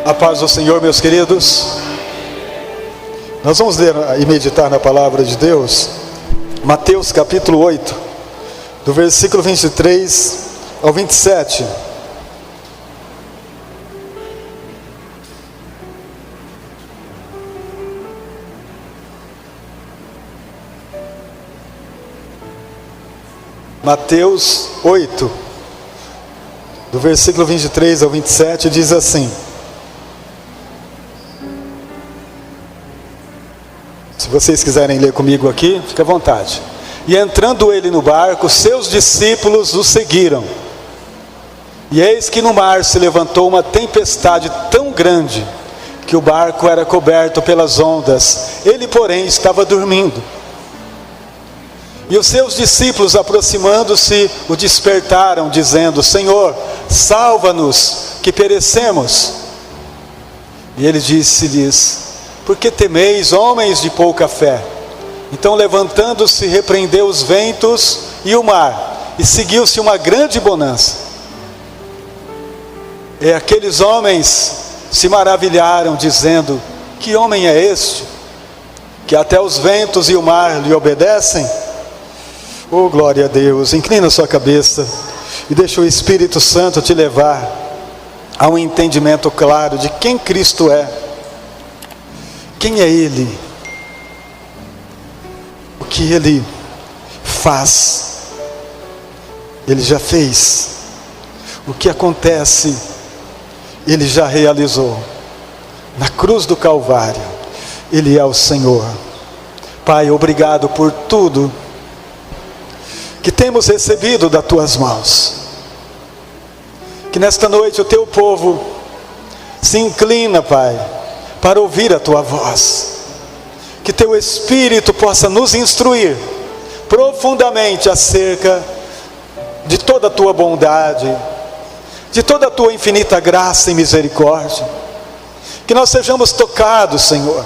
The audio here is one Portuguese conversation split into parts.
A paz do Senhor, meus queridos. Nós vamos ler e meditar na palavra de Deus, Mateus capítulo 8, do versículo 23 ao 27. Mateus 8, do versículo 23 ao 27, diz assim: se vocês quiserem ler comigo aqui, fique à vontade. E entrando ele no barco, seus discípulos o seguiram. E eis que no mar se levantou uma tempestade tão grande, que o barco era coberto pelas ondas. Ele, porém, estava dormindo. E os seus discípulos, aproximando-se, o despertaram, dizendo: Senhor, salva-nos, que perecemos. E ele disse-lhes: por que temeis, homens de pouca fé? Então, levantando-se, repreendeu os ventos e o mar, e seguiu-se uma grande bonança. E aqueles homens se maravilharam, dizendo: que homem é este, que até os ventos e o mar lhe obedecem? Oh, glória a Deus. Inclina sua cabeça e deixa o Espírito Santo te levar a um entendimento claro de quem Cristo é. Quem é Ele? O que Ele faz? Ele já fez. O que acontece? Ele já realizou. Na cruz do Calvário, Ele é o Senhor. Pai, obrigado por tudo que temos recebido das Tuas mãos. Que nesta noite o Teu povo se inclina, Pai, para ouvir a Tua voz. Que Teu Espírito possa nos instruir profundamente acerca de toda a Tua bondade, de toda a Tua infinita graça e misericórdia. Que nós sejamos tocados, Senhor,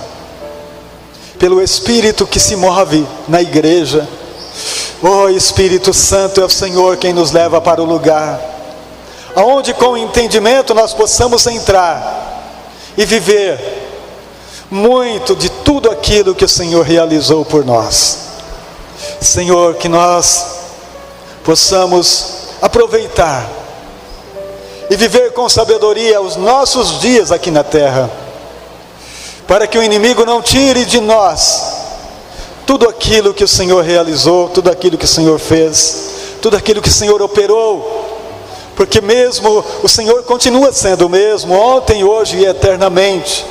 pelo Espírito que se move na igreja. Oh, Espírito Santo, é o Senhor quem nos leva para o lugar aonde com entendimento nós possamos entrar e viver muito de tudo aquilo que o Senhor realizou por nós. Senhor, que nós possamos aproveitar e viver com sabedoria os nossos dias aqui na terra, para que o inimigo não tire de nós tudo aquilo que o Senhor realizou, tudo aquilo que o Senhor fez, tudo aquilo que o Senhor operou, porque mesmo o Senhor continua sendo o mesmo, ontem, hoje e eternamente.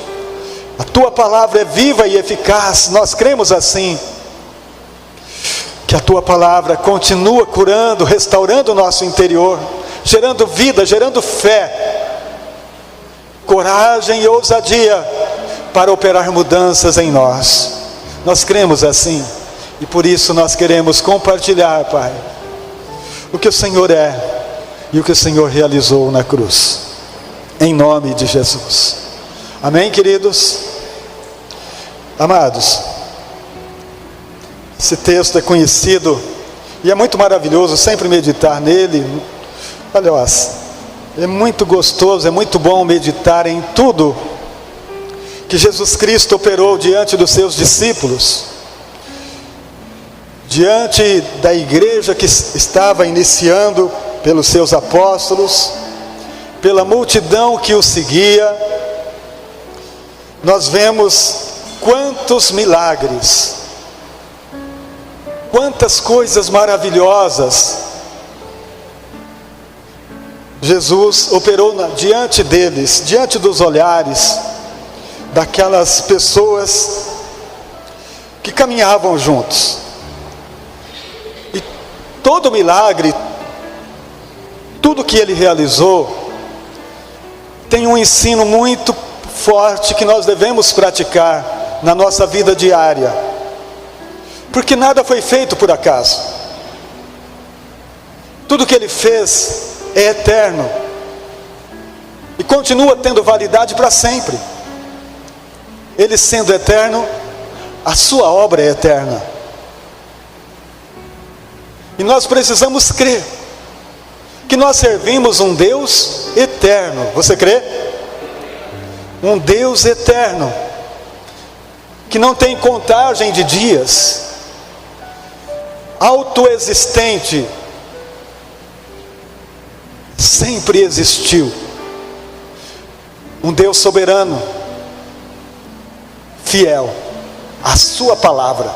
A Tua palavra é viva e eficaz, nós cremos assim, que a Tua palavra continua curando, restaurando o nosso interior, gerando vida, gerando fé, coragem e ousadia para operar mudanças em nós. Nós cremos assim, e por isso nós queremos compartilhar, Pai, o que o Senhor é e o que o Senhor realizou na cruz, em nome de Jesus. Amém, queridos? Amados, esse texto é conhecido e é muito maravilhoso sempre meditar nele. Olha, é muito gostoso, é muito bom meditar em tudo que Jesus Cristo operou diante dos seus discípulos, diante da igreja que estava iniciando, pelos seus apóstolos, pela multidão que o seguia. Nós vemos quantos milagres, quantas coisas maravilhosas Jesus operou diante deles, diante dos olhares daquelas pessoas que caminhavam juntos. E todo milagre, tudo que Ele realizou, tem um ensino muito forte que nós devemos praticar na nossa vida diária, porque nada foi feito por acaso. Tudo que Ele fez é eterno e continua tendo validade para sempre. Ele sendo eterno, a sua obra é eterna. E nós precisamos crer que nós servimos um Deus eterno. Você crê? um Deus eterno, que não tem contagem de dias, autoexistente, sempre existiu. Um Deus soberano, fiel à sua palavra.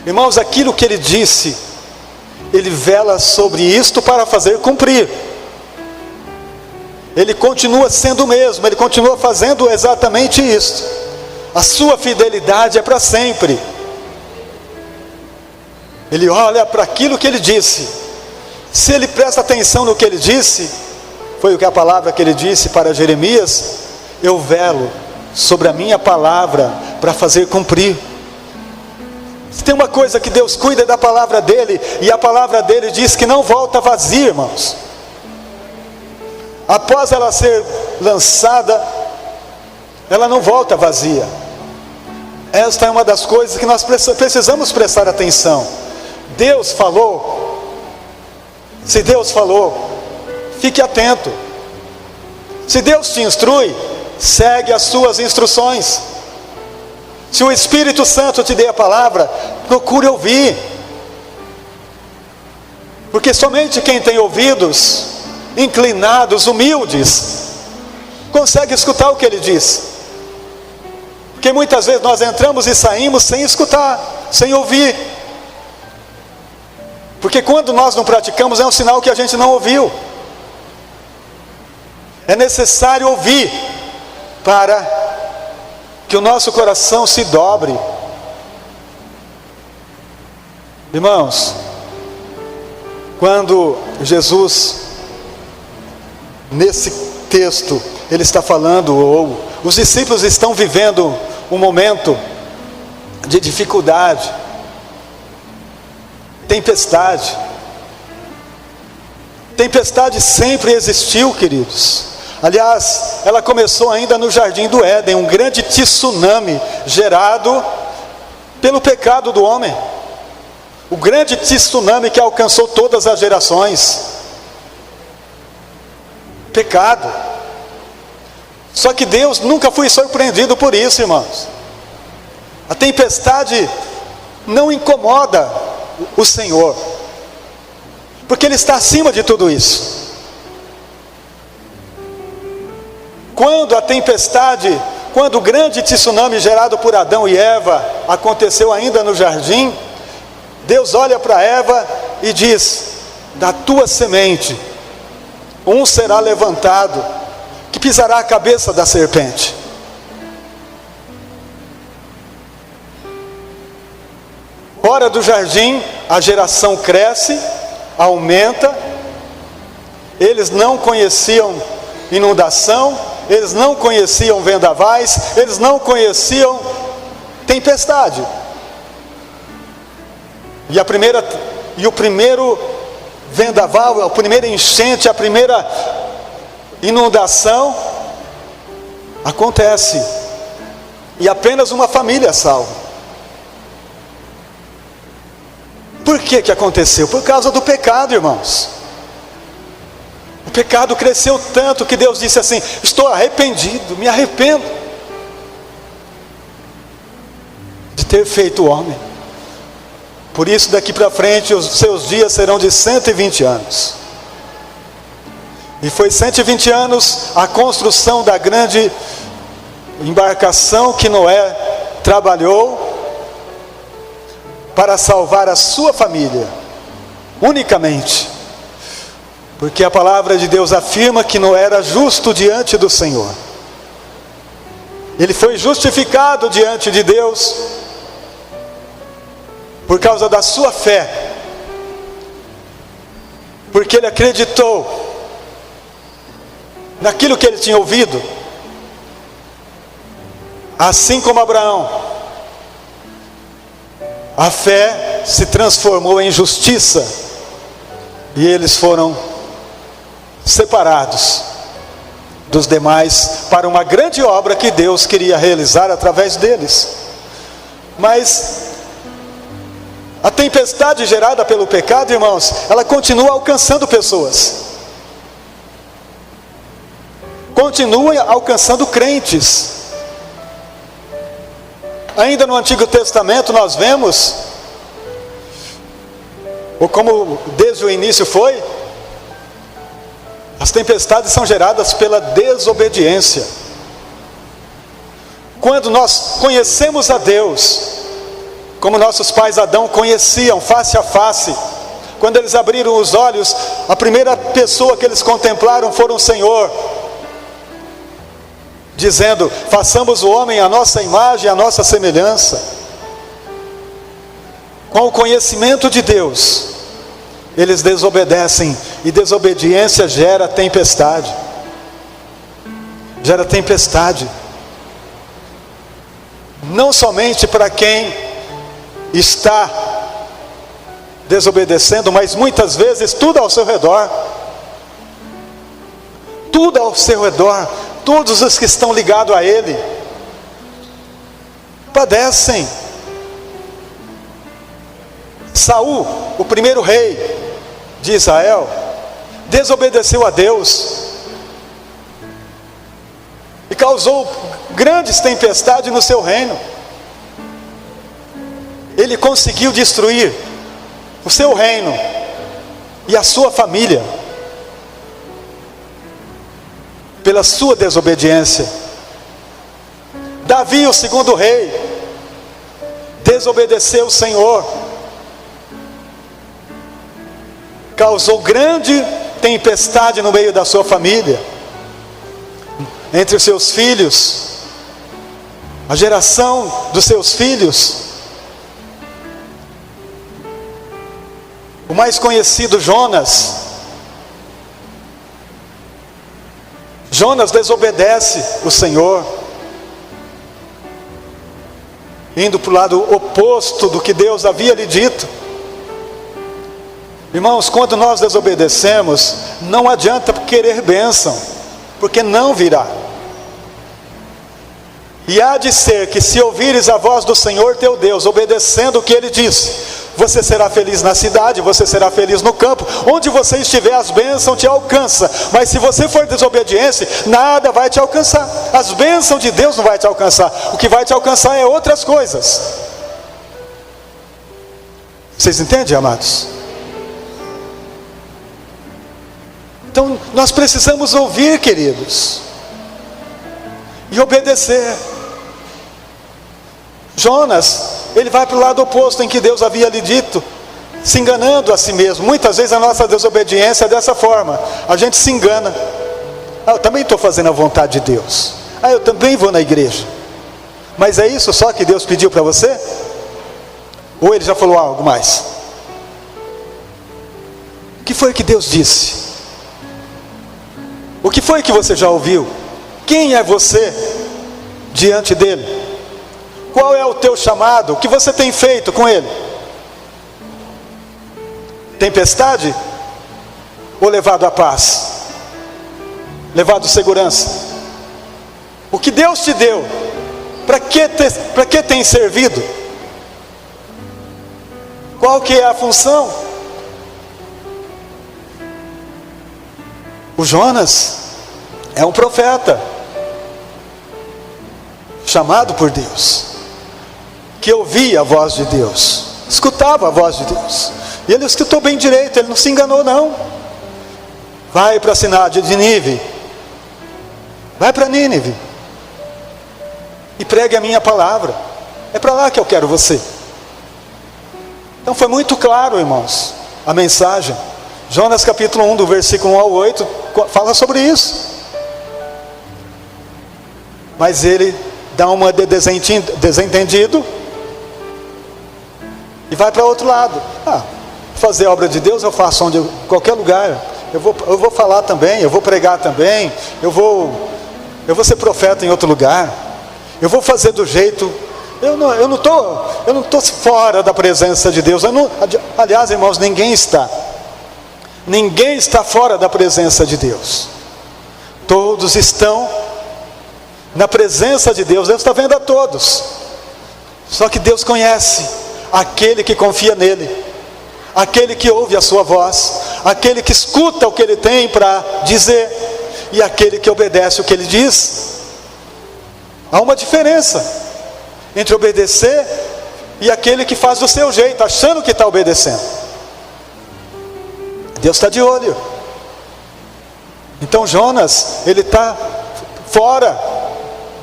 Irmãos, aquilo que Ele disse, Ele vela sobre isto para fazer cumprir. Ele continua sendo o mesmo, Ele continua fazendo exatamente isso. A sua fidelidade é para sempre. Ele olha para aquilo que Ele disse. Se ele presta atenção no que Ele disse, foi o que a palavra que Ele disse para Jeremias: eu velo sobre a minha palavra para fazer cumprir. Se tem uma coisa que Deus cuida, é da palavra dEle, e a palavra dEle diz que não volta vazia, irmãos. Após ela ser lançada, ela não volta vazia. Esta é uma das coisas que nós precisamos prestar atenção. Deus falou. Se Deus falou, fique atento. Se Deus te instrui, segue as suas instruções. Se o Espírito Santo te dê a palavra, procure ouvir. Porque somente quem tem ouvidos inclinados, humildes, consegue escutar o que Ele diz. Porque muitas vezes nós entramos e saímos sem escutar, sem ouvir. Porque quando nós não praticamos, é um sinal que a gente não ouviu. É necessário ouvir para que o nosso coração se dobre. Irmãos, quando Jesus, nesse texto, Ele está falando, ou os discípulos estão vivendo um momento de dificuldade, tempestade. Tempestade sempre existiu, queridos. Aliás, ela começou ainda no Jardim do Éden, um grande tsunami gerado pelo pecado do homem. O grande tsunami que alcançou todas as gerações. Pecado. Só que Deus nunca foi surpreendido por isso, irmãos. A tempestade não incomoda o Senhor, porque Ele está acima de tudo isso. Quando a tempestade, quando o grande tsunami gerado por Adão e Eva aconteceu ainda no jardim, Deus olha para Eva e diz: da tua semente um será levantado, que pisará a cabeça da serpente. Fora do jardim, a geração cresce, aumenta. Eles não conheciam inundação, eles não conheciam vendavais, eles não conheciam tempestade. E o primeiro vendaval, a primeira enchente, a primeira inundação acontece, e apenas uma família é salva. Por que aconteceu? Por causa do pecado, irmãos. O pecado cresceu tanto que Deus disse assim: estou arrependido, me arrependo de ter feito o homem. Por isso daqui para frente os seus dias serão de 120 anos. E foi 120 anos a construção da grande embarcação que Noé trabalhou para salvar a sua família, unicamente. Porque a palavra de Deus afirma que Noé era justo diante do Senhor. Ele foi justificado diante de Deus por causa da sua fé, porque ele acreditou naquilo que ele tinha ouvido. Assim como Abraão, a fé se transformou em justiça, e eles foram separados dos demais para uma grande obra que Deus queria realizar através deles. Mas a tempestade gerada pelo pecado, irmãos, ela continua alcançando pessoas. continua alcançando crentes. Ainda no Antigo Testamento nós vemos, ou como desde o início foi, as tempestades são geradas pela desobediência. Quando nós conhecemos a Deus, como nossos pais Adão conheciam face a face, quando eles abriram os olhos, a primeira pessoa que eles contemplaram foi o Senhor, dizendo: façamos o homem à nossa imagem, à nossa semelhança. Com o conhecimento de Deus, eles desobedecem, e desobediência gera tempestade. Gera tempestade. Não somente para quem está desobedecendo, mas muitas vezes tudo ao seu redor. Tudo ao seu redor. Todos os que estão ligados a Ele padecem. Saul, o primeiro rei de Israel, desobedeceu a Deus e causou grandes tempestades no seu reino. Ele conseguiu destruir o seu reino e a sua família pela sua desobediência. Davi, o segundo rei, desobedeceu o Senhor, causou grande tempestade no meio da sua família, entre os seus filhos, a geração dos seus filhos. O mais conhecido, Jonas desobedece o Senhor, indo para o lado oposto do que Deus havia lhe dito. Irmãos, quando nós desobedecemos, não adianta querer bênção, porque não virá. E há de ser que, se ouvires a voz do Senhor teu Deus, obedecendo o que Ele disse, você será feliz na cidade, você será feliz no campo, onde você estiver, as bênçãos te alcançam. Mas se você for desobediente, nada vai te alcançar. As bênçãos de Deus não vai te alcançar. O que vai te alcançar é outras coisas. Vocês entendem, amados? Então nós precisamos ouvir, queridos, e obedecer. Jonas, ele vai para o lado oposto em que Deus havia lhe dito, se enganando a si mesmo. Muitas vezes a nossa desobediência é dessa forma. A gente se engana. Eu também estou fazendo a vontade de Deus. Eu também vou na igreja. Mas é isso só que Deus pediu para você? Ou Ele já falou algo mais? O que foi que Deus disse? O que foi que você já ouviu? Quem é você diante dEle? Qual é o teu chamado? O que você tem feito com Ele? Tempestade? Ou levado à paz? Levado à segurança? O que Deus te deu, para que tem servido? Qual que é a função? O Jonas é um profeta, chamado por Deus, que ouvia a voz de Deus, escutava a voz de Deus, e ele escutou bem direito, ele não se enganou não. Vai para a cidade de Nínive, vai para Nínive, e pregue a minha palavra, é para lá que eu quero você. Então foi muito claro, irmãos, a mensagem. Jonas capítulo 1, do versículo 1 ao 8, fala sobre isso. Mas ele dá uma de desentendido e vai para outro lado. Fazer a obra de Deus eu faço qualquer lugar. Eu vou falar também, eu vou pregar também, eu vou ser profeta em outro lugar. Eu vou fazer do jeito. Eu não estou fora da presença de Deus. Aliás, irmãos, ninguém está fora da presença de Deus. Todos estão na presença de Deus. Deus está vendo a todos. Só que Deus conhece aquele que confia nele, aquele que ouve a sua voz, aquele que escuta o que ele tem para dizer. e aquele que obedece o que ele diz. Há uma diferença entre obedecer e aquele que faz do seu jeito, achando que está obedecendo. Deus está de olho. Então Jonas, ele está fora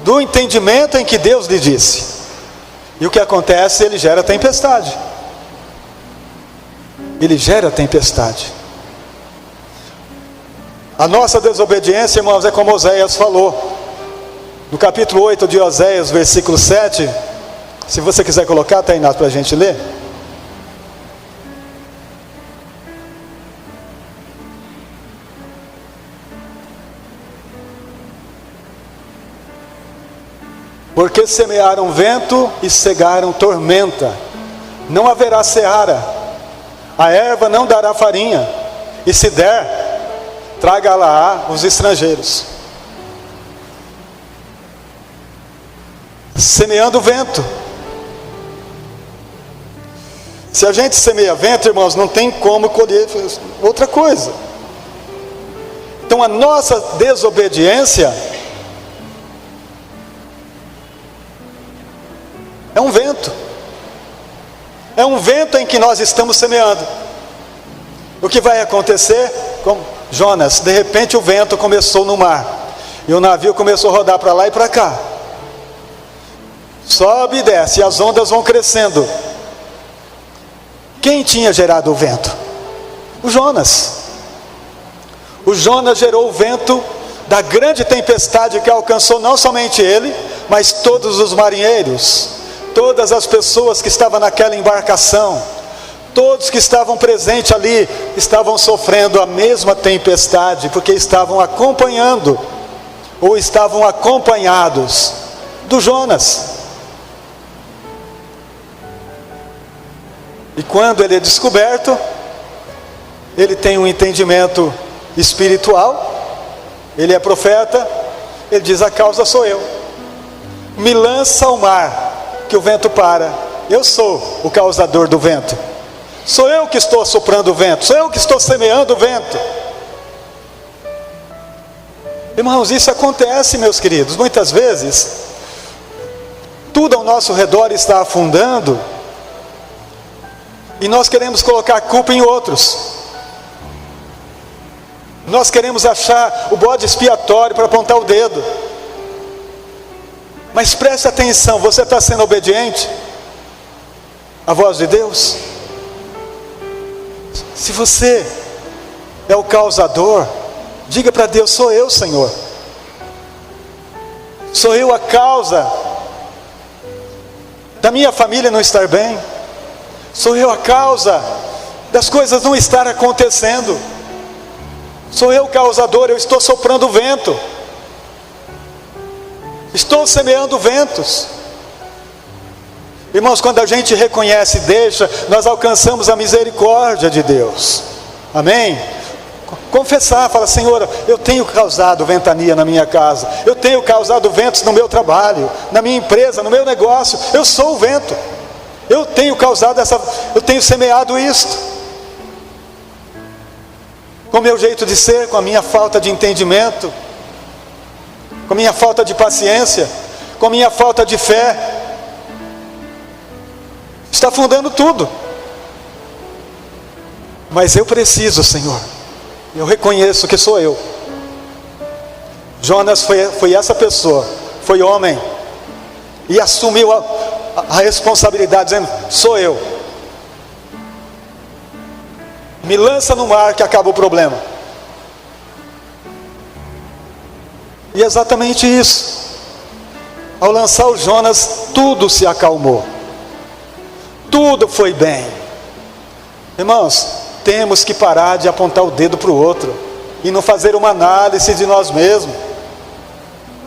do entendimento em que Deus lhe disse. E o que acontece? Ele gera tempestade. Ele gera tempestade. A nossa desobediência, irmãos, é como Oséias falou. No capítulo 8 de Oséias, versículo 7. Se você quiser colocar, Tainá, para a gente ler. Porque semearam vento e cegaram tormenta, não haverá seara, a erva não dará farinha, e se der, traga-la os estrangeiros. Semeando vento. Se a gente semeia vento, irmãos, não tem como colher outra coisa. Então a nossa desobediência é um vento. É um vento em que nós estamos semeando. O que vai acontecer? Como Jonas, de repente o vento começou no mar, e o navio começou a rodar para lá e para cá. Sobe e desce, e as ondas vão crescendo. Quem tinha gerado o vento? O Jonas. O Jonas gerou o vento da grande tempestade que alcançou não somente ele, mas todos os marinheiros, todas as pessoas que estavam naquela embarcação, todos que estavam presentes ali, estavam sofrendo a mesma tempestade, porque estavam acompanhando, ou estavam acompanhados do Jonas. E quando ele é descoberto, ele tem um entendimento espiritual, ele é profeta, ele diz: a causa sou eu, me lança ao mar, que o vento para, eu sou o causador do vento, sou eu que estou soprando o vento, sou eu que estou semeando o vento. Irmãos, isso acontece, meus queridos, muitas vezes, tudo ao nosso redor está afundando, e nós queremos colocar a culpa em outros. Nós queremos achar o bode expiatório para apontar o dedo. Mas preste atenção, você está sendo obediente à voz de Deus? Se você é o causador, diga para Deus: sou eu, Senhor. Sou eu a causa da minha família não estar bem. Sou eu a causa das coisas não estar acontecendo. Sou eu o causador, eu estou soprando o vento. Estou semeando ventos. Irmãos, quando a gente reconhece e deixa, nós alcançamos a misericórdia de Deus. Amém? Confessar, fala: Senhor, eu tenho causado ventania na minha casa, eu tenho causado ventos no meu trabalho, na minha empresa, no meu negócio. Eu sou o vento. Eu tenho causado eu tenho semeado isto. Com o meu jeito de ser, com a minha falta de entendimento, com a minha falta de paciência, com a minha falta de fé, está afundando tudo. Mas eu preciso, Senhor, eu reconheço que sou eu. Jonas foi essa pessoa, foi homem, e assumiu a responsabilidade, dizendo: sou eu. Me lança no mar que acaba o problema. E é exatamente isso. Ao lançar o Jonas, tudo se acalmou, tudo foi bem. Irmãos, temos que parar de apontar o dedo para o outro e não fazer uma análise de nós mesmos.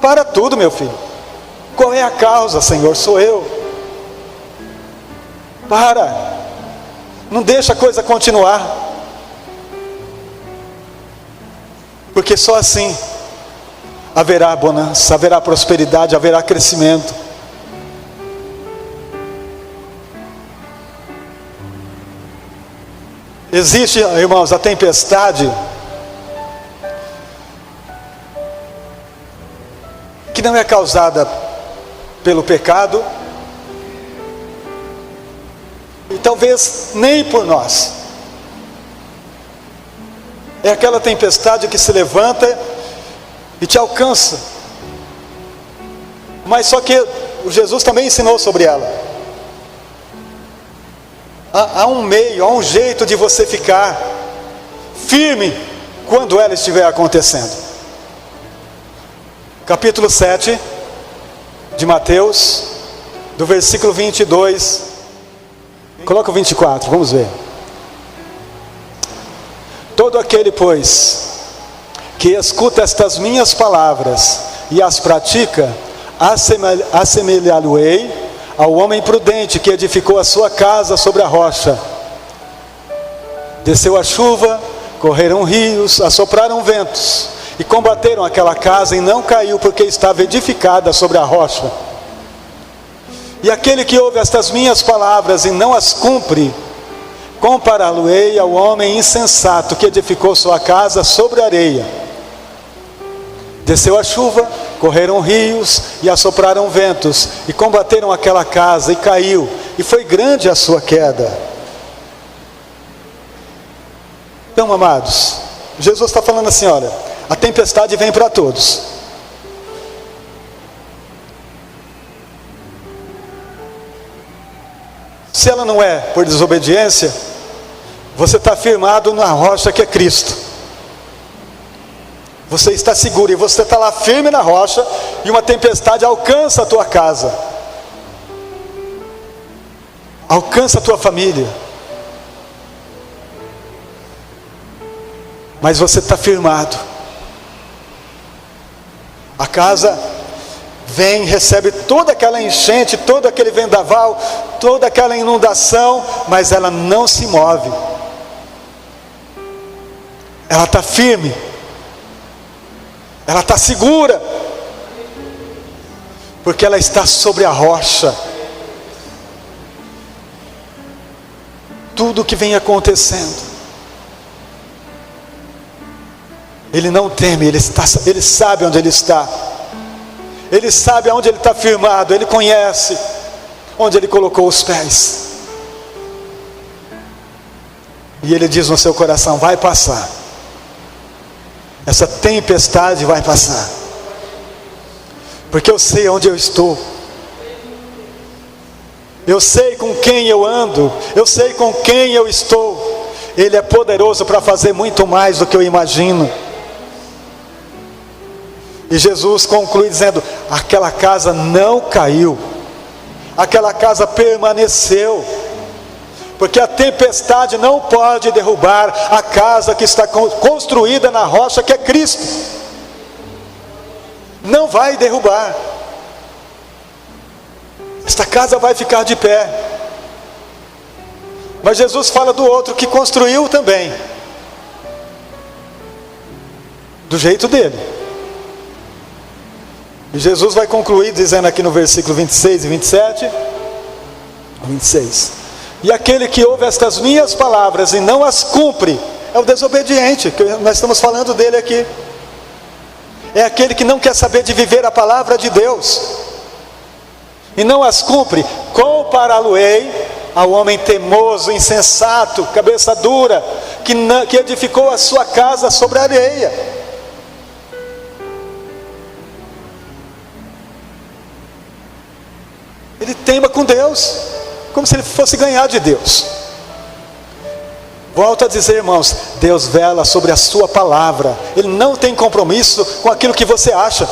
Para tudo, meu filho. Qual é a causa, Senhor? Sou eu. Para. Não deixa a coisa continuar. Porque só assim haverá bonança, haverá prosperidade, haverá crescimento. Existe, irmãos, a tempestade que não é causada pelo pecado, e talvez nem por nós. É aquela tempestade que se levanta e te alcança. Mas só que Jesus também ensinou sobre ela. Há um meio, há um jeito de você ficar firme quando ela estiver acontecendo. Capítulo 7 de Mateus, do versículo 22, coloca o 24, vamos ver. Todo aquele, pois, que escuta estas minhas palavras e as pratica, assemelhá-lo-ei ao homem prudente que edificou a sua casa sobre a rocha. Desceu a chuva, correram rios, assopraram ventos, e combateram aquela casa, e não caiu, porque estava edificada sobre a rocha. E aquele que ouve estas minhas palavras e não as cumpre, compará-lo-ei ao homem insensato que edificou sua casa sobre a areia. Desceu a chuva, correram rios e assopraram ventos, e combateram aquela casa, e caiu, e foi grande a sua queda. Então, amados, Jesus está falando assim, olha, a tempestade vem para todos. Se ela não é por desobediência, você está firmado na rocha que é Cristo. Você está seguro, e você está lá firme na rocha, e uma tempestade alcança a tua casa, alcança a tua família, mas você está firmado. A casa vem, recebe toda aquela enchente, todo aquele vendaval, toda aquela inundação, mas ela não se move. Ela está firme, ela está segura, porque ela está sobre a rocha. Tudo que vem acontecendo, ele não teme, ele sabe onde ele está, ele sabe aonde ele está firmado, ele conhece onde ele colocou os pés, e ele diz no seu coração: vai passar, essa tempestade vai passar, porque eu sei onde eu estou, eu sei com quem eu ando, eu sei com quem eu estou. Ele é poderoso para fazer muito mais do que eu imagino. E Jesus conclui dizendo: aquela casa não caiu, aquela casa permaneceu, porque a tempestade não pode derrubar a casa que está construída na rocha que é Cristo. Não vai derrubar. Esta casa vai ficar de pé. Mas Jesus fala do outro que construiu também, do jeito dele. E Jesus vai concluir dizendo aqui no versículo 26 e 27, 26. E aquele que ouve estas minhas palavras e não as cumpre, é o desobediente, que nós estamos falando dele aqui. É aquele que não quer saber de viver a palavra de Deus, e não as cumpre, compará-lo-ei ao homem teimoso, insensato, cabeça dura, que edificou a sua casa sobre a areia. Ele teima com Deus, como se ele fosse ganhar de Deus. Volto a dizer, irmãos, Deus vela sobre a sua palavra. Ele não tem compromisso com aquilo que você acha.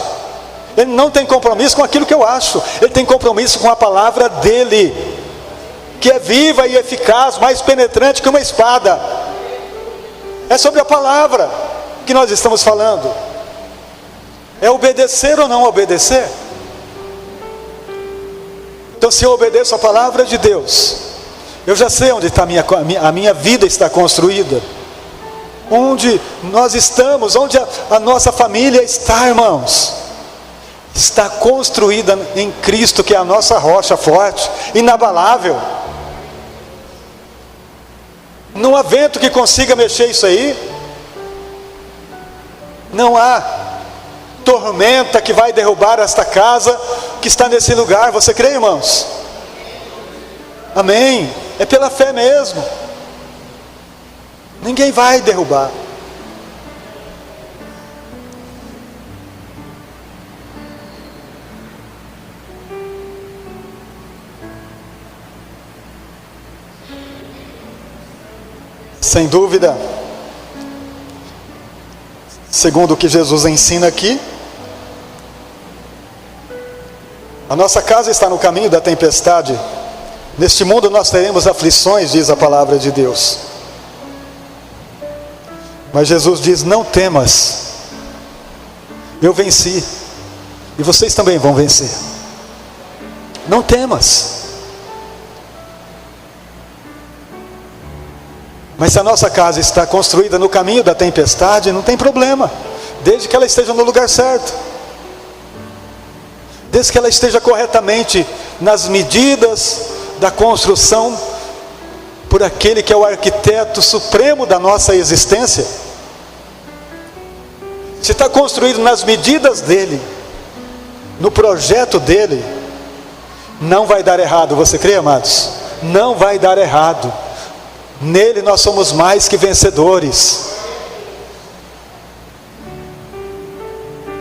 Ele não tem compromisso com aquilo que eu acho. Ele tem compromisso com a palavra dele, que é viva e eficaz, mais penetrante que uma espada. É sobre a palavra que nós estamos falando. É obedecer ou não obedecer? Então, se eu obedeço a palavra de Deus, eu já sei onde está a minha vida está construída, onde nós estamos, onde a nossa família está, irmãos. Está construída em Cristo, que é a nossa rocha forte, inabalável. Não há vento que consiga mexer isso aí. Não há. tormenta que vai derrubar esta casa que está nesse lugar. Você crê, irmãos? Amém. É pela fé mesmo. Ninguém vai derrubar. Sem dúvida, segundo o que Jesus ensina aqui, a nossa casa está no caminho da tempestade. Neste mundo nós teremos aflições, diz a palavra de Deus. Mas Jesus diz: não temas, eu venci, e vocês também vão vencer. Não temas. Mas se a nossa casa está construída no caminho da tempestade, não tem problema, desde que ela esteja no lugar certo, desde que ela esteja corretamente nas medidas da construção por aquele que é o arquiteto supremo da nossa existência. Se está construído nas medidas dele, no projeto dele, não vai dar errado. Você crê, amados? Não vai dar errado. Nele nós somos mais que vencedores.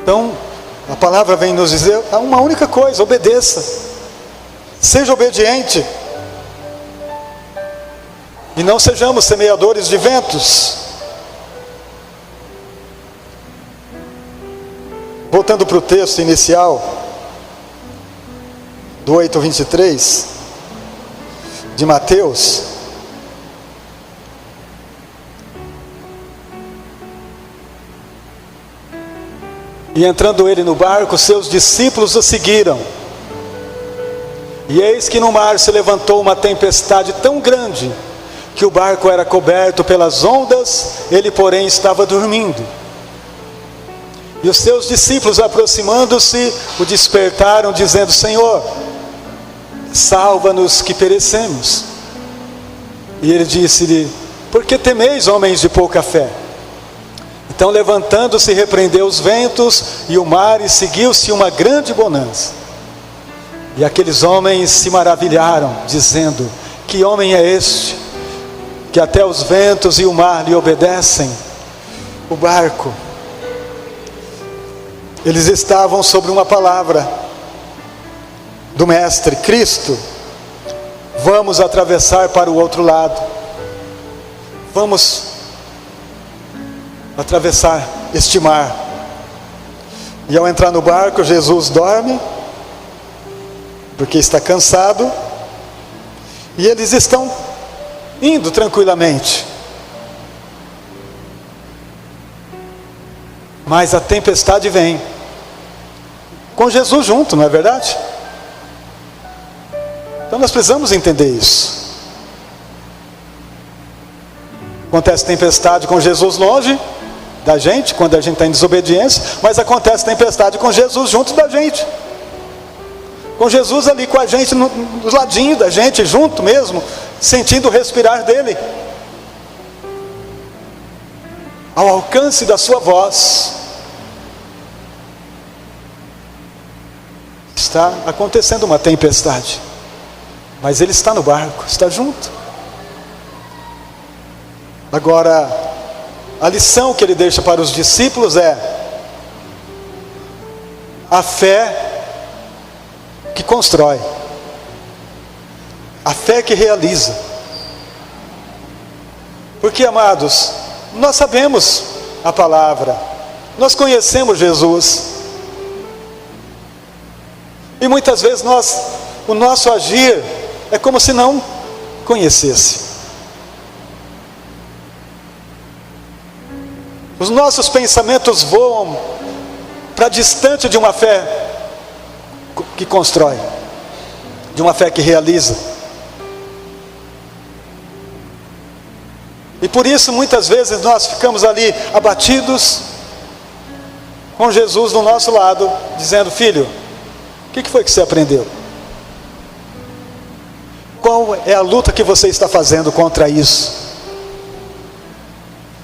Então, a palavra vem nos dizer uma única coisa: obedeça, seja obediente, e não sejamos semeadores de ventos. Voltando para o texto inicial, do 8:23, de Mateus. E entrando ele no barco, seus discípulos o seguiram. E eis que no mar se levantou uma tempestade tão grande, que o barco era coberto pelas ondas, ele porém estava dormindo. E os seus discípulos, aproximando-se, o despertaram, dizendo: Senhor, salva-nos que perecemos. E ele disse-lhe: por que temeis, homens de pouca fé? Então, levantando-se, repreendeu os ventos e o mar, e seguiu-se uma grande bonança. E aqueles homens se maravilharam, dizendo: que homem é este, que até os ventos e o mar lhe obedecem? O barco. Eles estavam sobre uma palavra do Mestre, Cristo: vamos atravessar para o outro lado. Vamos atravessar este mar. E ao entrar no barco, Jesus dorme, porque está cansado, e eles estão indo tranquilamente. Mas a tempestade vem, com Jesus junto, não é verdade? Então nós precisamos entender isso. Acontece tempestade com Jesus longe da gente, quando a gente está em desobediência, mas acontece tempestade com Jesus junto da gente, com Jesus ali com a gente, no ladinho da gente, junto mesmo, sentindo o respirar dele, ao alcance da sua voz. Está acontecendo uma tempestade, mas ele está no barco, está junto. Agora, a lição que ele deixa para os discípulos é a fé que constrói, a fé que realiza. Porque, amados, nós sabemos a palavra, nós conhecemos Jesus, e muitas vezes o nosso agir é como se não conhecesse. Os nossos pensamentos voam para distante de uma fé que constrói, de uma fé que realiza. E por isso muitas vezes nós ficamos ali abatidos, com Jesus do nosso lado, dizendo: filho, o que foi que você aprendeu? Qual é a luta que você está fazendo contra isso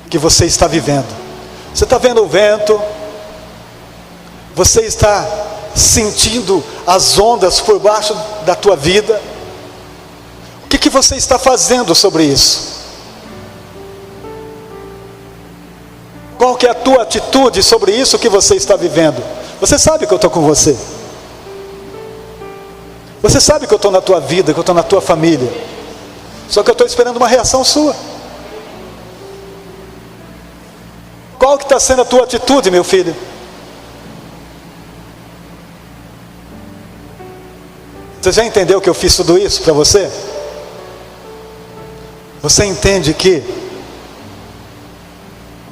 que você está vivendo? Você está vendo o vento, Você está sentindo as ondas por baixo da tua vida? O que você está fazendo sobre isso? Qual que é a tua atitude sobre isso que você está vivendo? Você sabe que eu estou com você. Você sabe que eu estou na tua vida, que eu estou na tua família. Só que eu estou esperando uma reação sua. Qual que está sendo a tua atitude, meu filho? Você já entendeu que eu fiz tudo isso para você? Você entende que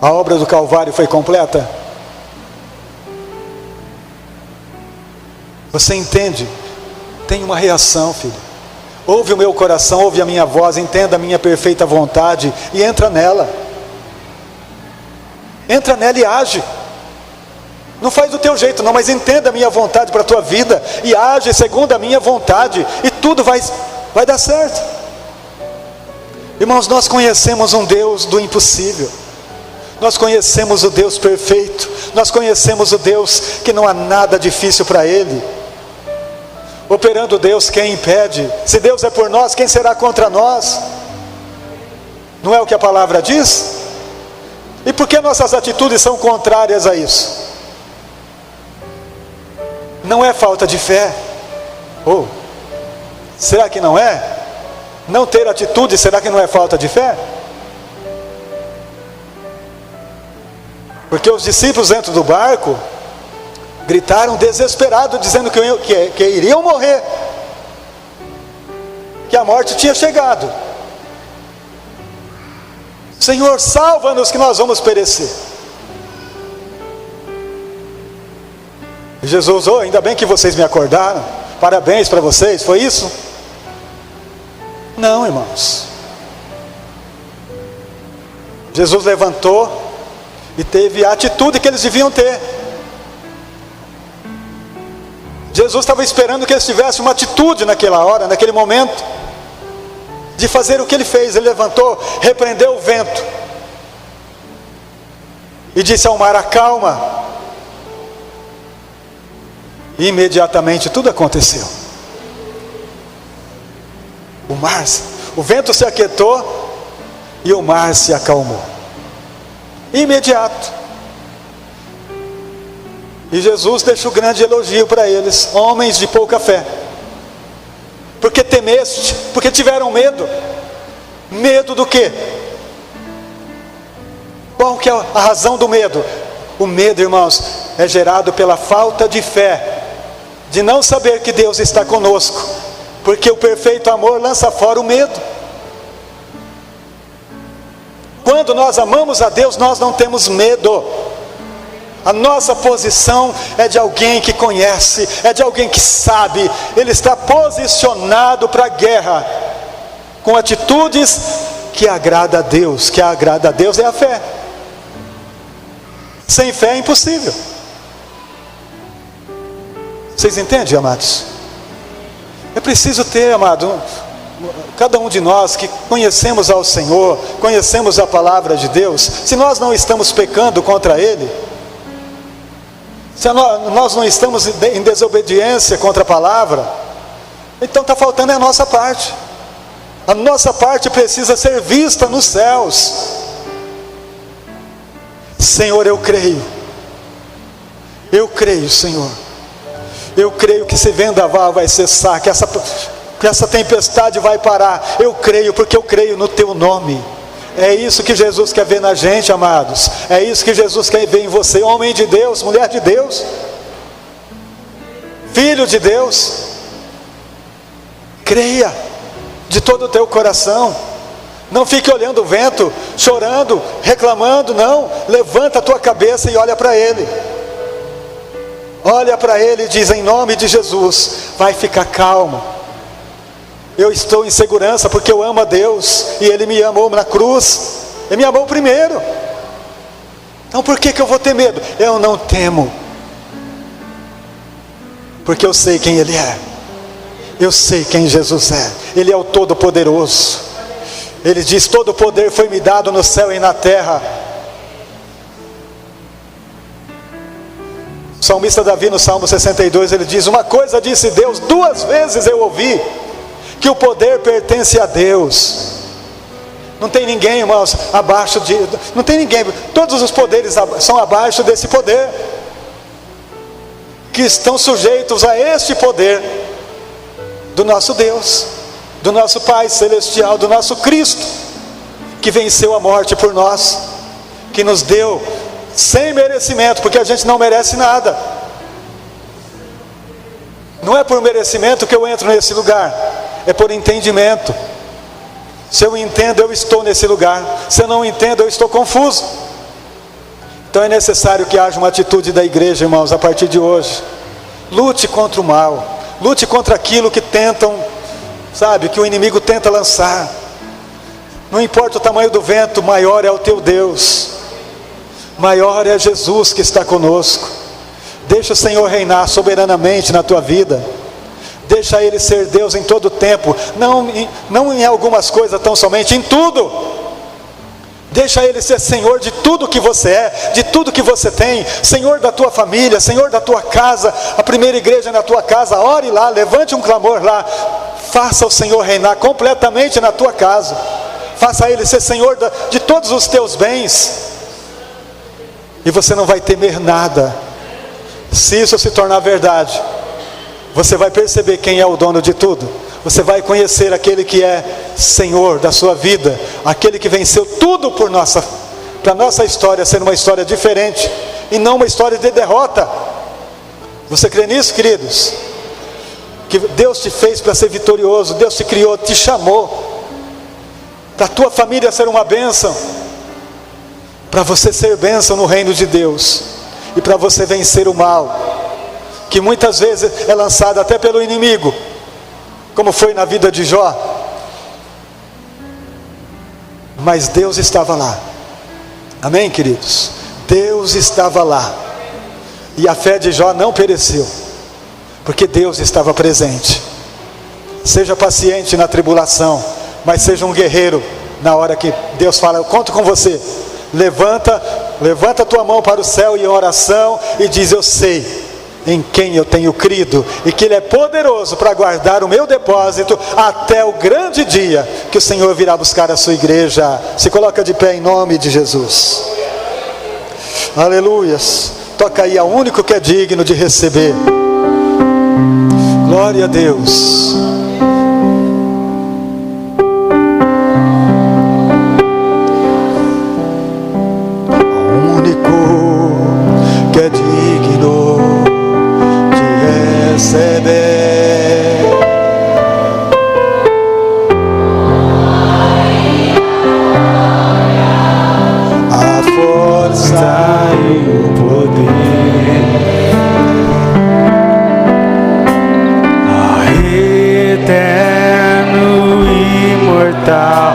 a obra do Calvário foi completa? Você entende? Tem uma reação, filho. Ouve o meu coração, ouve a minha voz, entenda a minha perfeita vontade e entra nela. Entra nela e age. Não faz do teu jeito não, mas entenda a minha vontade para a tua vida e age segundo a minha vontade e tudo vai dar certo. Irmãos, nós conhecemos um Deus do impossível. Nós conhecemos o Deus perfeito. Nós conhecemos o Deus que não há nada difícil para Ele. Operando Deus, quem impede? Se Deus é por nós, quem será contra nós? Não é o que a palavra diz? E por que nossas atitudes são contrárias a isso? Não é falta de fé? Ou será que não é? Não ter atitude, será que não é falta de fé? Porque os discípulos dentro do barco gritaram desesperados, dizendo que iriam morrer, que a morte tinha chegado. Senhor, salva-nos que nós vamos perecer. E Jesus, ainda bem que vocês me acordaram, parabéns para vocês, foi isso? Não, irmãos. Jesus levantou e teve a atitude que eles deviam ter. Jesus estava esperando que eles tivessem uma atitude naquela hora, naquele momento, de fazer o que ele fez. Ele levantou, repreendeu o vento e disse ao mar: acalma. E imediatamente tudo aconteceu. O vento se aquietou e o mar se acalmou. Imediato. E Jesus deixa o grande elogio para eles: homens de pouca fé. Porque temeste? Porque tiveram medo. Medo do quê? Qual que é a razão do medo? O medo, irmãos, é gerado pela falta de fé, de não saber que Deus está conosco, porque o perfeito amor lança fora o medo. Quando nós amamos a Deus, nós não temos medo. A nossa posição é de alguém que conhece, é de alguém que sabe. Ele está posicionado para a guerra, com atitudes que agrada a Deus. Que agrada a Deus é a fé. Sem fé é impossível. Vocês entendem, amados? É preciso ter, amado, cada um de nós que conhecemos ao Senhor, conhecemos a palavra de Deus, se nós não estamos pecando contra Ele, se nós não estamos em desobediência contra a palavra, então está faltando a nossa parte. A nossa parte precisa ser vista nos céus. Senhor, eu creio, Senhor, eu creio que esse vendaval vai cessar, que essa tempestade vai parar. Eu creio, porque eu creio no Teu nome. É isso que Jesus quer ver na gente, amados. É isso que Jesus quer ver em você, homem de Deus, mulher de Deus, filho de Deus. Creia de todo o teu coração. Não fique olhando o vento, chorando, reclamando, não. Levanta a tua cabeça e olha para Ele. Olha para Ele e diz: em nome de Jesus, vai ficar calmo. Eu estou em segurança porque eu amo a Deus e Ele me amou na cruz. Ele me amou primeiro. Então por que eu vou ter medo? Eu não temo, porque eu sei quem Ele é. Eu sei quem Jesus é. Ele é o Todo-Poderoso. Ele diz: todo o poder foi me dado no céu e na terra. salmista Davi, no Salmo 62, ele diz: uma coisa disse Deus, 2 vezes eu ouvi, que o poder pertence a Deus. Não tem ninguém, irmãos, abaixo de... Não tem ninguém, todos os poderes são abaixo desse poder, que estão sujeitos a este poder do nosso Deus, do nosso Pai Celestial, do nosso Cristo, que venceu a morte por nós, que nos deu sem merecimento, porque a gente não merece nada. Não é por merecimento que eu entro nesse lugar, é por entendimento. Se eu entendo, eu estou nesse lugar. Se eu não entendo, eu estou confuso. Então é necessário que haja uma atitude da igreja, irmãos, a partir de hoje. Lute contra o mal, lute contra aquilo que tentam, sabe, que o inimigo tenta lançar. Não importa o tamanho do vento, maior é o teu Deus, maior é Jesus que está conosco. Deixa o Senhor reinar soberanamente na tua vida. Deixa Ele ser Deus em todo o tempo, não em algumas coisas tão somente, em tudo. Deixa Ele ser Senhor de tudo que você é, de tudo que você tem, Senhor da tua família, Senhor da tua casa, a primeira igreja na tua casa. Ore lá, levante um clamor lá, faça o Senhor reinar completamente na tua casa, faça Ele ser Senhor de todos os teus bens, e você não vai temer nada. Se isso se tornar verdade, você vai perceber quem é o dono de tudo. Você vai conhecer aquele que é Senhor da sua vida, aquele que venceu tudo para a nossa história ser uma história diferente, e não uma história de derrota. Você crê nisso, queridos? Que Deus te fez para ser vitorioso, Deus te criou, te chamou, para a tua família ser uma bênção, para você ser bênção no reino de Deus, e para você vencer o mal, que muitas vezes é lançado até pelo inimigo, como foi na vida de Jó. Mas Deus estava lá. Amém, queridos? Deus estava lá, e a fé de Jó não pereceu, porque Deus estava presente. Seja paciente na tribulação, mas seja um guerreiro na hora que Deus fala: eu conto com você. Levanta a tua mão para o céu em oração e diz: eu sei em quem eu tenho crido, e que Ele é poderoso para guardar o meu depósito até o grande dia que o Senhor virá buscar a sua igreja. Se coloca de pé em nome de Jesus. Aleluias. Toca aí ao único que é digno de receber. Glória a Deus. O único que é digno receber a força e o poder, eterno, imortal,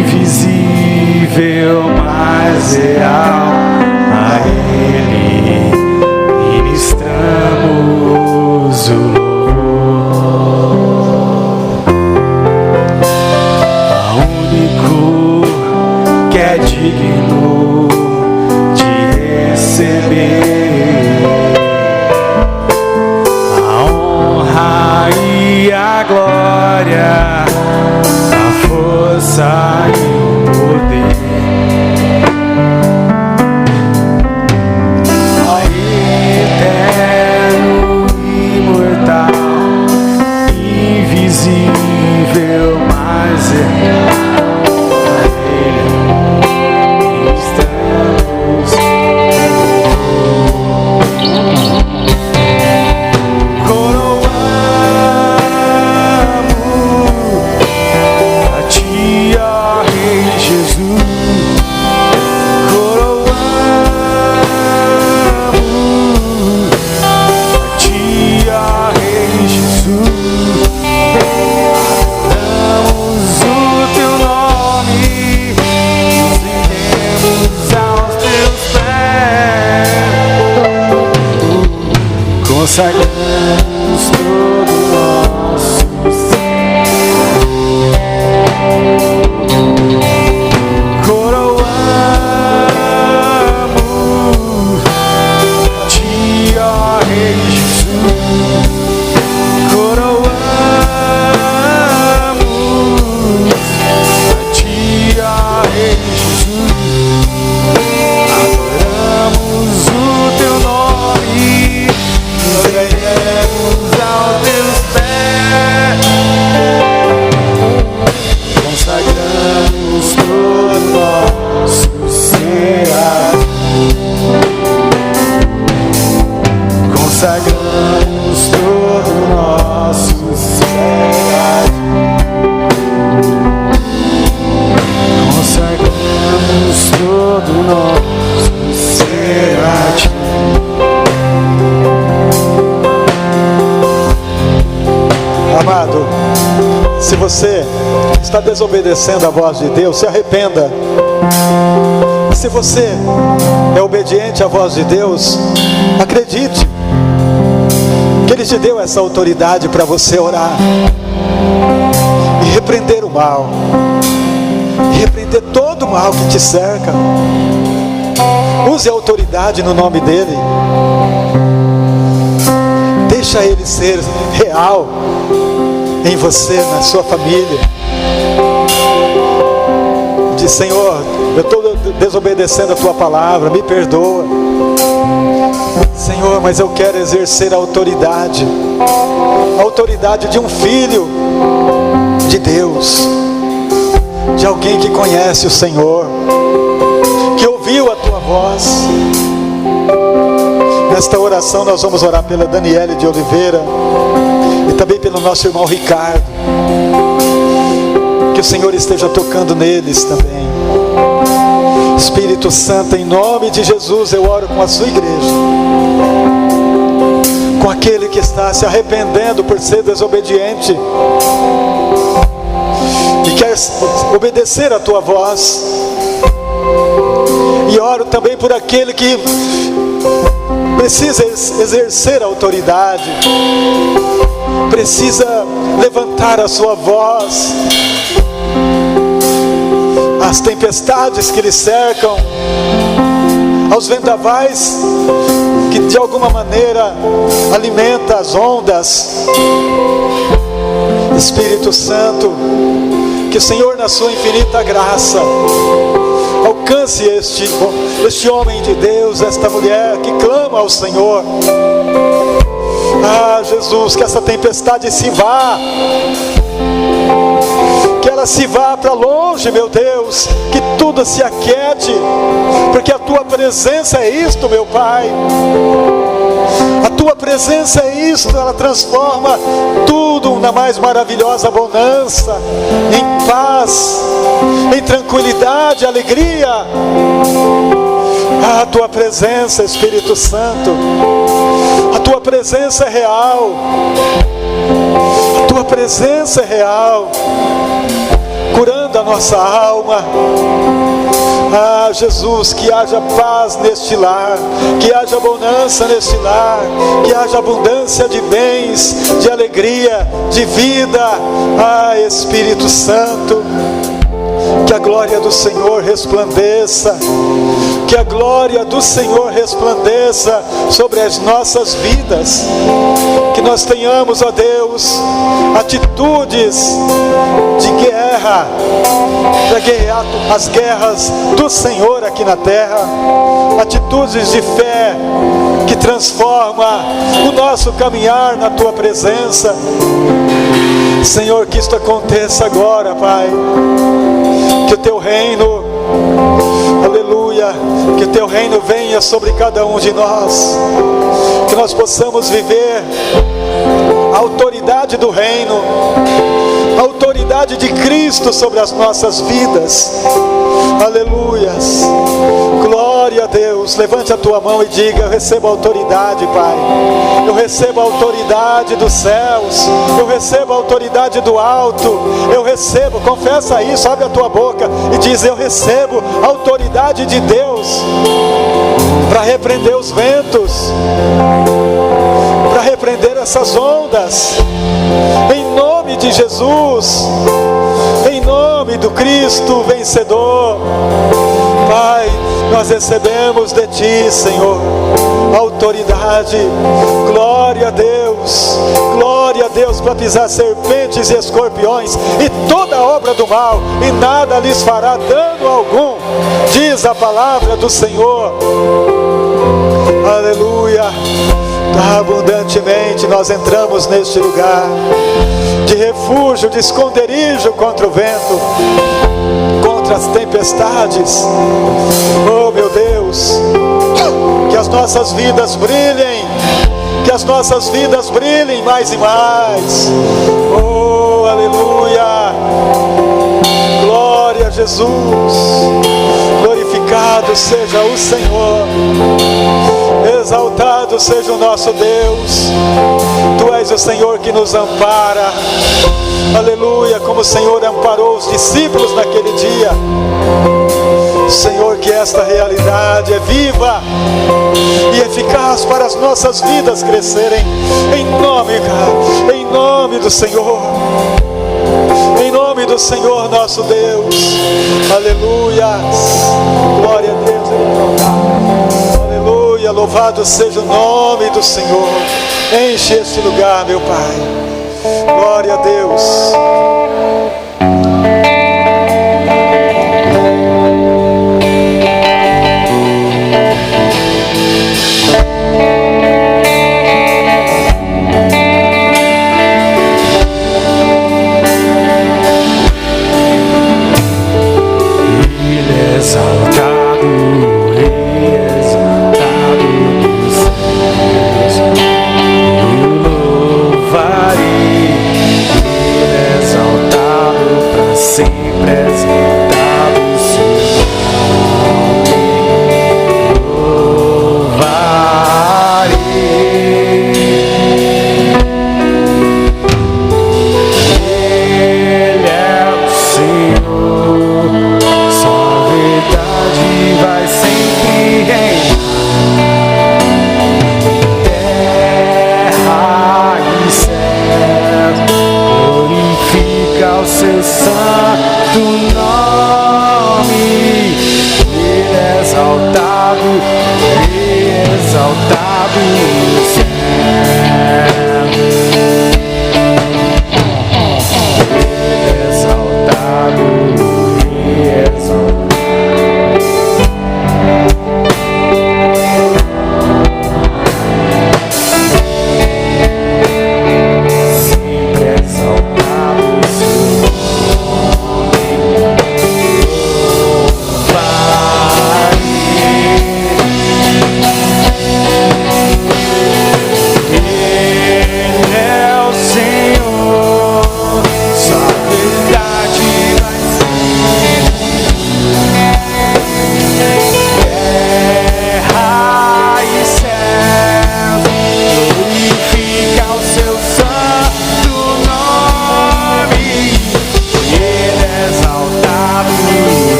invisível, mas real. A Ele ministramos o louvor, ao único que é digno de receber a honra e a glória, a força e o poder. Invisível, mas a Ele estamos coroamos a Ti, ó Rei Jesus. Coroamos a Ti, ó Rei Jesus. Consagramos todo o nosso ser, coroamos Ti, todo nosso ser a ti. Amado, se você está desobedecendo a voz de Deus, se arrependa. Se você é obediente à voz de Deus, acredite que Ele te deu essa autoridade para você orar e repreender o mal, e repreender todo o mal que te cerca. Use a autoridade no nome dEle. Deixa Ele ser real em você, na sua família. Diz: Senhor, eu estou desobedecendo a Tua palavra, me perdoa. Senhor, mas eu quero exercer a autoridade de um filho de Deus, de alguém que conhece o Senhor, que ouviu a Tua voz. Nesta oração nós vamos orar pela Daniele de Oliveira e também pelo nosso irmão Ricardo. Que o Senhor esteja tocando neles também. Espírito Santo, em nome de Jesus, eu oro com a sua igreja, com aquele que está se arrependendo por ser desobediente e quer obedecer a tua voz. E oro também por aquele que precisa exercer a autoridade, precisa levantar a sua voz. As tempestades que lhe cercam, aos vendavais que de alguma maneira alimenta as ondas. Espírito Santo, que o Senhor, na sua infinita graça, alcance este homem de Deus, esta mulher que clama ao Senhor. Ah, Jesus, que essa tempestade se vá, que ela se vá para longe, meu Deus, que tudo se aquiete, porque a Tua presença é isto, meu Pai. A Tua presença é isto, ela transforma tudo na mais maravilhosa bonança, em paz, em tranquilidade, alegria. A Tua presença, Espírito Santo, a Tua presença é real, a Tua presença é real, curando a nossa alma. Ah, Jesus, que haja paz neste lar, que haja bonança neste lar, que haja abundância de bens, de alegria, de vida. Ah, Espírito Santo, que a glória do Senhor resplandeça, que a glória do Senhor resplandeça sobre as nossas vidas, que nós tenhamos, ó Deus, atitudes de guerra, para guerrear as guerras do Senhor aqui na terra, atitudes de fé que transforma o nosso caminhar na Tua presença. Senhor, que isto aconteça agora, Pai, que o Teu reino, aleluia, que o Teu reino venha sobre cada um de nós, que nós possamos viver a autoridade do reino, a autoridade de Cristo sobre as nossas vidas. Aleluias, glória a Deus. Levante a tua mão e diga: eu recebo a autoridade, Pai, eu recebo a autoridade dos céus, eu recebo a autoridade do alto, eu recebo. Confessa isso, abre a tua boca e diz: eu recebo a autoridade de Deus para repreender os ventos, para repreender essas ondas, em nome de Jesus, em nome do Cristo vencedor. Pai, nós recebemos de Ti, Senhor, autoridade. Glória a Deus, glória a Deus, para pisar serpentes e escorpiões e toda obra do mal, e nada lhes fará dano algum, diz a palavra do Senhor. Aleluia. Abundantemente nós entramos neste lugar de refúgio, de esconderijo contra o vento, contra as tempestades. Oh, meu Deus, que as nossas vidas brilhem, que as nossas vidas brilhem mais e mais. Oh, aleluia. Glória a Jesus. Glorificado Glorificado seja o Senhor, exaltado seja o nosso Deus. Tu és o Senhor que nos ampara, aleluia, como o Senhor amparou os discípulos naquele dia. Senhor, que esta realidade é viva e eficaz para as nossas vidas crescerem, em nome do Senhor, em nome do Senhor nosso Deus, aleluia, glória a Deus, aleluia, louvado seja o nome do Senhor. Enche este lugar, meu Pai, glória a Deus.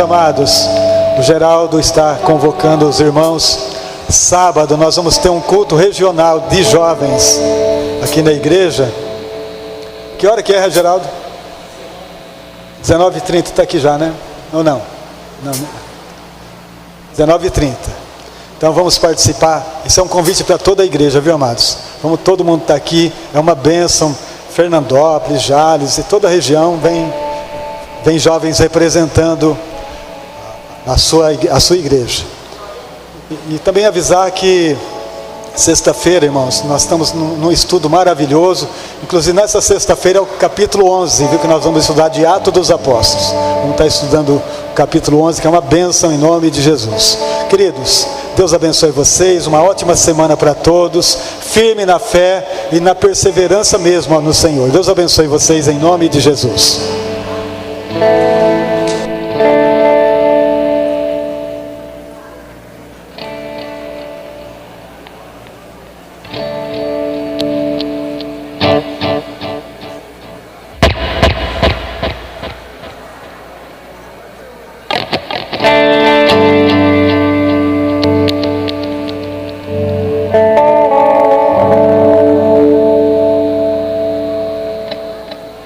Amados, o Geraldo está convocando os irmãos. Sábado nós vamos ter um culto regional de jovens aqui na igreja. Que hora que é, Geraldo? 19h30, está aqui já, né? Ou não? Não. 19h30. Então vamos participar. Isso é um convite para toda a igreja, viu, amados? Vamos, todo mundo está aqui, é uma bênção. Fernandópolis, Jales e toda a região vem jovens representando a sua igreja. E também avisar que sexta-feira, irmãos, nós estamos num estudo maravilhoso. Inclusive nessa sexta-feira é o capítulo 11, viu, que nós vamos estudar de Atos dos Apóstolos. Vamos estar estudando o capítulo 11, que é uma bênção em nome de Jesus. Queridos, Deus abençoe vocês, uma ótima semana para todos, firme na fé e na perseverança mesmo no Senhor. Deus abençoe vocês em nome de Jesus.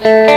Aleluia.